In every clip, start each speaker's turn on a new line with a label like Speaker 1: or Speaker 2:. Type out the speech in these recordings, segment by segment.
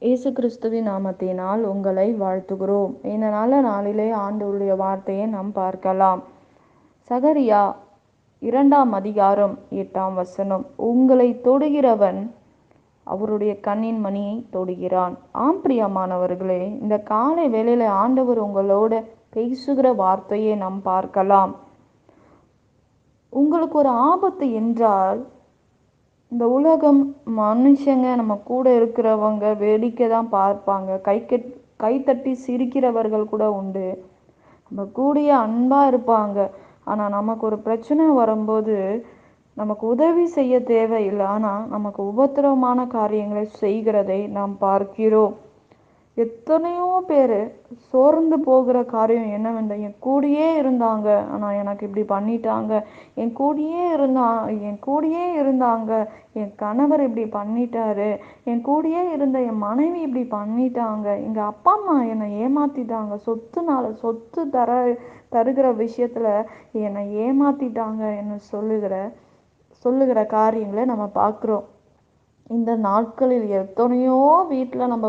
Speaker 1: இயேசு கிறிஸ்துவின் நாமத்தினால் உங்களை வாழ்த்துகிறோம். இந்த நல்ல நாளிலே ஆண்டவருடைய வார்த்தையை நாம் பார்க்கலாம். சகரியா 2ஆம் அதிகாரம் 8ஆம் வசனம். உங்களை தொடுகிறவன் அவருடைய கண்ணின் மணியை தொடுகிறான். ஆம் பிரியமானவர்களே, இந்த காலை வேளையில ஆண்டவர் உங்களோட பேசுகிற வார்த்தையை நாம் பார்க்கலாம். உங்களுக்கு ஒரு ஆபத்து என்றால் இந்த உலகம், மனுஷங்க, நம்ம கூட இருக்கிறவங்க வேடிக்கை தான் பார்ப்பாங்க. கைத்தட்டி சிரிக்கிறவர்கள் கூட உண்டு. நம்ம கூடிய அன்பா இருப்பாங்க. ஆனால் நமக்கு ஒரு பிரச்சனை வரும்போது நமக்கு உதவி செய்ய தேவையில்லை, ஆனால் நமக்கு உபத்திரவமான காரியங்களை செய்கிறதை நாம் பார்க்கிறோம். எத்தனையோ பேர் சோர்ந்து போகிற காரியம் என்னவென்றால், என் கூடயே இருந்தாங்க ஆனால் எனக்கு இப்படி பண்ணிட்டாங்க, என் கூடயே இருந்தாங்க என் கணவர் இப்படி பண்ணிட்டாரு, என் கூடயே இருந்த என் மனைவி இப்படி பண்ணிட்டாங்க, எங்கள் அப்பா அம்மா என்னை ஏமாத்திட்டாங்க, சொத்து தருகிற விஷயத்துல என்னை ஏமாத்திட்டாங்க என்ன சொல்லுகிற காரியங்களை நம்ம பார்க்குறோம். இந்த நாட்களில் எத்தனையோ வீட்டில் நம்ம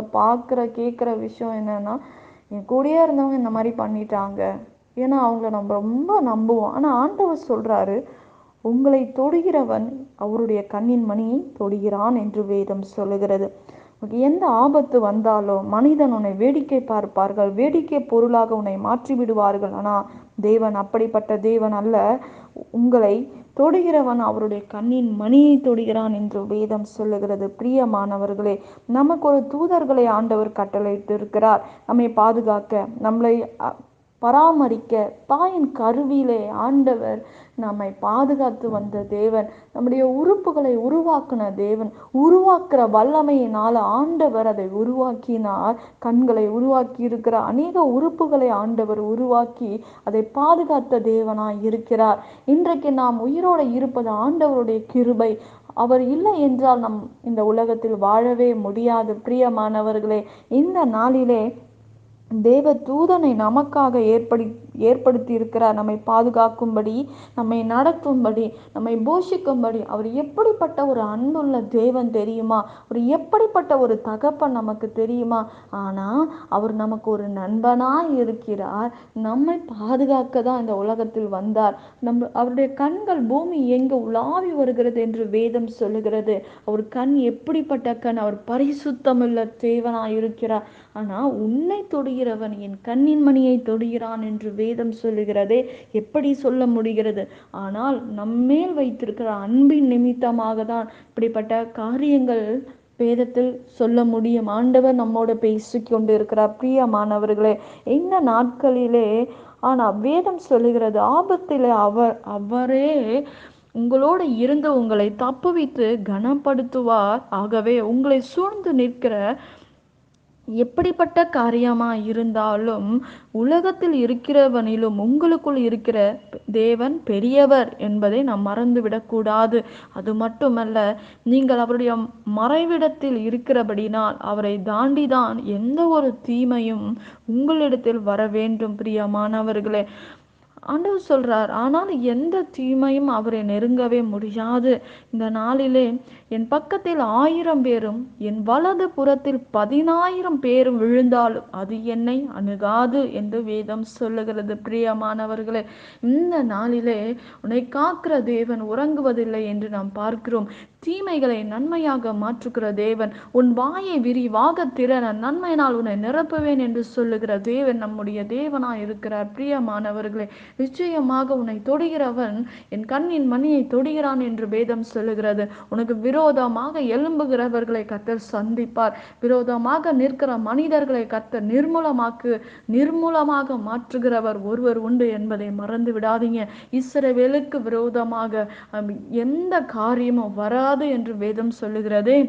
Speaker 1: கேட்குற விஷயம் என்னன்னா, என் கூடயே இருந்தவங்க இந்த மாதிரி பண்ணிட்டாங்க. ஏன்னா அவங்கள நம்ம ரொம்ப நம்புவோம். ஆனால் ஆண்டவர் சொல்றாரு, உங்களை தொடுகிறவன் அவருடைய கண்ணின் மணியை தொடுகிறான் என்று வேதம் சொல்லுகிறது. எந்த ஆபத்து வந்தாலும் மனிதன் உன்னை வேடிக்கை பார்ப்பார்கள், வேடிக்கை பொருளாக உன்னை மாற்றி விடுவார்கள். ஆனால் தேவன் அப்படிப்பட்ட தேவன் அல்ல. உங்களை தொடுகிறவன் அவருடைய கண்ணின் மணியை தொடுகிறான் என்று வேதம் சொல்லுகிறது. பிரியமானவர்களே, நமக்கு ஒரு தூதர்களை ஆண்டவர் கட்டளையிட்டு இருக்கிறார், நம்மை பாதுகாக்க, நம்மளை பராமரிக்க. தாயின் கருவிலே ஆண்டவர் நம்மை பாதுகாத்து வந்த தேவன், நம்முடைய உறுப்புகளை உருவாக்கின தேவன். உருவாக்குற வல்லமையினால் ஆண்டவர் அதை உருவாக்கினார். கண்களை உருவாக்கி இருக்கிற அநேக உறுப்புகளை ஆண்டவர் உருவாக்கி அதை பாதுகாத்த தேவனாய் இருக்கிறார். இன்றைக்கு நாம் உயிரோடு இருப்பது ஆண்டவருடைய கிருபை. அவர் இல்லை என்றால் நம் இந்த உலகத்தில் வாழவே முடியாது. பிரியமானவர்களே, இந்த நாளிலே தேவ தூதனை நமக்காக ஏற்படுத்தி இருக்கிறார், நம்மை பாதுகாக்கும்படி, நம்மை நடத்தும்படி, நம்மை போஷிக்கும்படி. அவர் எப்படிப்பட்ட ஒரு அன்புள்ள தேவன் தெரியுமா? அவர் எப்படிப்பட்ட ஒரு தகப்பன் நமக்கு தெரியுமா? ஆனால் அவர் நமக்கு ஒரு நண்பனாய் இருக்கிறார். நம்மை பாதுகாக்க தான் இந்த உலகத்தில் வந்தார். அவருடைய கண்கள் பூமி எங்கு உலாவி வருகிறது என்று வேதம் சொல்லுகிறது. அவர் கண் எப்படிப்பட்ட கண்? அவர் பரிசுத்தமுள்ள தேவனாய் இருக்கிறார். ஆனால் உன்னை தொடுகிறவன் என் கண்ணின் மணியை தொடுகிறான் என்று வேதம் சொல்லுகிறதே. எப்படி சொல்ல முடிகிறது? ஆனால் நம்மேல் வைத்திருக்கிற அன்பின் நிமித்தமாக தான் இப்படிப்பட்ட காரியங்கள் வேதத்தில் சொல்ல முடியும். ஆண்டவர் நம்மோடு பேசிக்கொண்டு இருக்கிறார். பிரியமானவர்களே, இந்த நாட்களிலே ஆனால் வேதம் சொல்லுகிறது, ஆபத்திலே அவரே உங்களோடு இருந்து உங்களை தப்புவித்து கனப்படுத்துவார். ஆகவே உங்களை சூழ்ந்து நிற்கிற எப்படிப்பட்ட காரியமா இருந்தாலும் உலகத்தில் இருக்கிறவனிலும் உங்களுக்குள் இருக்கிற தேவன் பெரியவர் என்பதை நாம் மறந்துவிடக்கூடாது. அது மட்டுமல்ல, நீங்கள் அவருடைய மறைவிடத்தில் இருக்கிறபடினால் அவரை தாண்டிதான் எந்த ஒரு தீமையும் உங்களிடத்தில் வர வேண்டும். பிரியமானவர்களே, ஆண்டவர் சொல்றார், ஆனால் எந்த தீமையும் அவரை நெருங்கவே முடியாது. இந்த நாளிலே என் பக்கத்தில் 1000 பேரும் என் வலது புறத்தில் 10,000 பேரும் விழுந்தாலும் அது என்னை அணுகாது என்று வேதம் சொல்லுகிறது. பிரியமானவர்களே, இந்த நாளிலே உன்னை காக்கிற தேவன் உறங்குவதில்லை என்று நாம் பார்க்கிறோம். தீமைகளை நன்மையாக மாற்றுகிற தேவன். உன் வாயை விரிவாக திறன நன்மையினால் உன்னை நிரப்புவேன் என்று சொல்லுகிற தேவன் நம்முடைய தேவனாய் இருக்கிறார். பிரியமானவர்களே, நிச்சயமாக உன்னை தொடுகிறவன் என் கண்ணின் மணியை தொடுகிறான் என்று வேதம் சொல்லுகிறது. உனக்கு விரோதமாக எழும்புகிறவர்களை கர்த்தர் சந்திப்பார். விரோதமாக நிற்கிற மனிதர்களை கர்த்தர் நிர்மூலமாக மாற்றுகிறவர் ஒருவர் உண்டு என்பதை மறந்து விடாதீங்க. இஸ்ரவேலுக்கு விரோதமாக எந்த காரியமும் வராது என்று வேதம் சொல்லுகிறதே.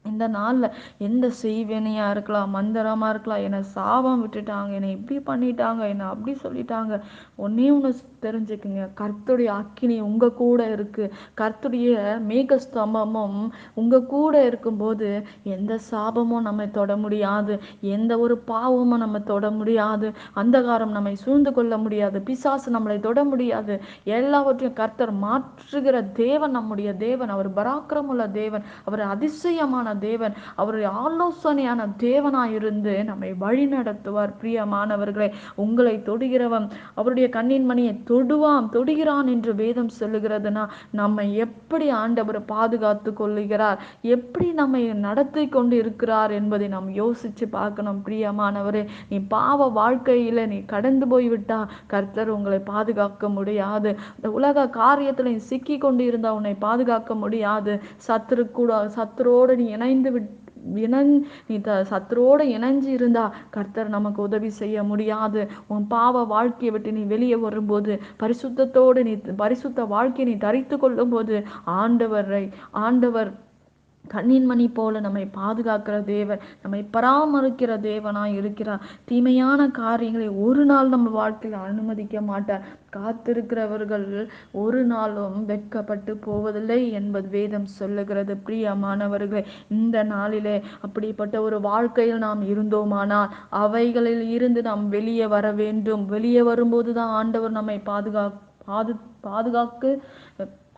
Speaker 1: இந்த நாளில் எந்த செய்வேனையாக இருக்கலாம், மந்திரமாக இருக்கலாம், என்னை சாபம் விட்டுட்டாங்க, என்னை இப்படி பண்ணிட்டாங்க, என்னை அப்படி சொல்லிட்டாங்க. ஒன்று தெரிஞ்சுக்குங்க, கர்த்தருடைய அக்கினி உங்கள் கூட இருக்குது. கர்த்தருடைய மேகஸ்தம்பமும் உங்கள் கூட இருக்கும்போது எந்த சாபமும் நம்ம தொட முடியாது, எந்த ஒரு பாவமும் நம்ம தொட முடியாது, அந்தகாரம் நம்மை சூழ்ந்து கொள்ள முடியாது, பிசாசு நம்மளை தொட முடியாது. எல்லாவற்றையும் கர்த்தர் மாற்றுகிற தேவன் நம்முடைய தேவன். அவர் பராக்கிரமுள்ள தேவன், அவர் அதிசயமான தேவன், அவருடைய ஆலோசனையான தேவனாயிருந்து நம்மை வழி நடத்துவார். பிரியமானவர்களே, உங்களை தொடுகிறவன் அவருடைய கண்ணின் மணியை தொடுகிறான் என்று வேதம் சொல்லுகிறதுனா, நம்மை எப்படி ஆண்டவர் பாதுகாத்து கொள்ளுகிறார், எப்படி நம்மை நடத்தி கொண்டு இருக்கிறார் என்பதை நாம் யோசிச்சு பார்க்கணும். பிரியமானவரே, நீ பாவ வாழ்க்கையில நீ கடந்து போய்விட்டா கர்த்தர் உங்களை பாதுகாக்க முடியாது. இந்த உலக காரியத்துல நீ சிக்கி கொண்டு இருந்தா உன்னை பாதுகாக்க முடியாது. சத்துரோடு நீ சத்துரோடு இணைஞ்சு இருந்தா கர்த்தர் நமக்கு உதவி செய்ய முடியாது. உன் பாவ வாழ்க்கையை விட்டு நீ வெளியே வரும்போது, பரிசுத்த வாழ்க்கையை நீ தரித்து கொள்ளும் போது ஆண்டவர் கண்ணின் மணி போல நம்மை பாதுகாக்கிற தேவன், நம்மை பராமரிக்கிற தேவனாய் இருக்கிறார். தீமையான காரியங்களை ஒரு நாள் நம்ம வாழ்க்கையில் அனுமதிக்க மாட்டார். காத்திருக்கிறவர்கள் ஒரு நாளும் வெட்கப்பட்டு போவதில்லை என்பது வேதம் சொல்லுகிறது. பிரியமானவர்களே, இந்த நாளிலே அப்படிப்பட்ட ஒரு வாழ்க்கையில் நாம் இருந்தோமானால் அவைகளில் இருந்து நாம் வெளியே வர வேண்டும். வெளியே வரும்போதுதான் ஆண்டவர் நம்மை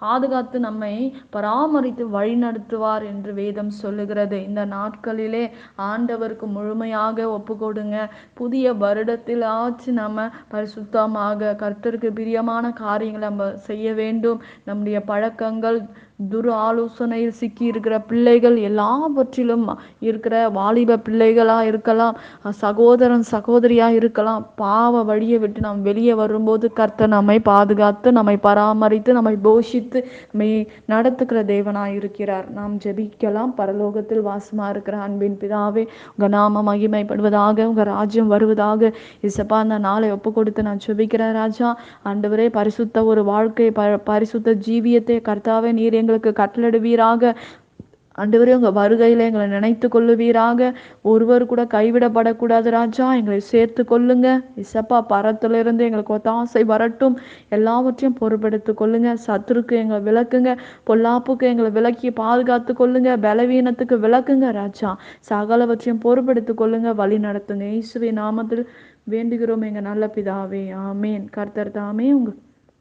Speaker 1: பாதுகாத்து நம்மை பராமரித்து வழி நடத்துவார் என்று வேதம் சொல்லுகிறது. இந்த நாட்களிலே ஆண்டவருக்கு முழுமையாக ஒப்பு கொடுங்க. புதிய வருடத்தில் ஆச்சு நம்ம பரிசுத்தமாக கர்த்தருக்கு பிரியமான காரியங்களை நம்ம செய்ய வேண்டும். நம்முடைய பழக்கங்கள், துரு ஆலோசனையில் சிக்கி இருக்கிற பிள்ளைகள், எல்லாவற்றிலும் இருக்கிற வாலிப பிள்ளைகளா இருக்கலாம், சகோதரன் சகோதரியா இருக்கலாம், பாவ வழியை விட்டு நாம் வெளியே வரும்போது கர்த்தர் நம்மை பாதுகாத்து நம்மை பராமரித்து நம்மை போஷித்து நம்மை நடத்துகிற தேவனாய் இருக்கிறார். நாம் ஜெபிக்கலாம். பரலோகத்தில் வாசமா இருக்கிற அன்பின் பிதாவே, உங்க நாம மகிமைப்படுவதாக, உங்க ராஜ்யம் வருவதாக. இசப்பா, அந்த நாளை ஒப்பு கொடுத்து நான் ஜெபிக்கிறேன் ராஜா. ஆண்டவரே, பரிசுத்த ஒரு வாழ்க்கை, பரிசுத்த ஜீவியத்தை கர்த்தாவே நீர் எங்களுக்கு கட்டளிடுவீராக. ஆண்டவரே, உங்க வருகையில எங்களை நினைத்து கொள்ளுவீராக. ஒருவர் கூட கைவிடப்படக்கூடாது ராஜா. எங்களை சேர்த்து கொள்ளுங்க இசப்பா. பரத்திலிருந்து எங்களுக்கு ஒத்தாசை வரட்டும். எல்லாவற்றையும் பொறுப்பெடுத்து கொள்ளுங்க. சத்துருக்கு எங்களை விளக்குங்க. பொல்லாப்புக்கு எங்களை விலக்கி பாதுகாத்து கொள்ளுங்க. பலவீனத்துக்கு விளக்குங்க ராஜா. சகலவற்றையும் பொறுப்பெடுத்து கொள்ளுங்க. வழி நடத்துங்க. இயேசுவின் நாமத்தில் வேண்டுகிறோம் எங்க நல்ல பிதாவே. ஆமேன். கர்த்தர் தாமே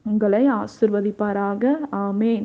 Speaker 1: உங்களை ஆசிர்வதிப்பாராக. ஆமேன்.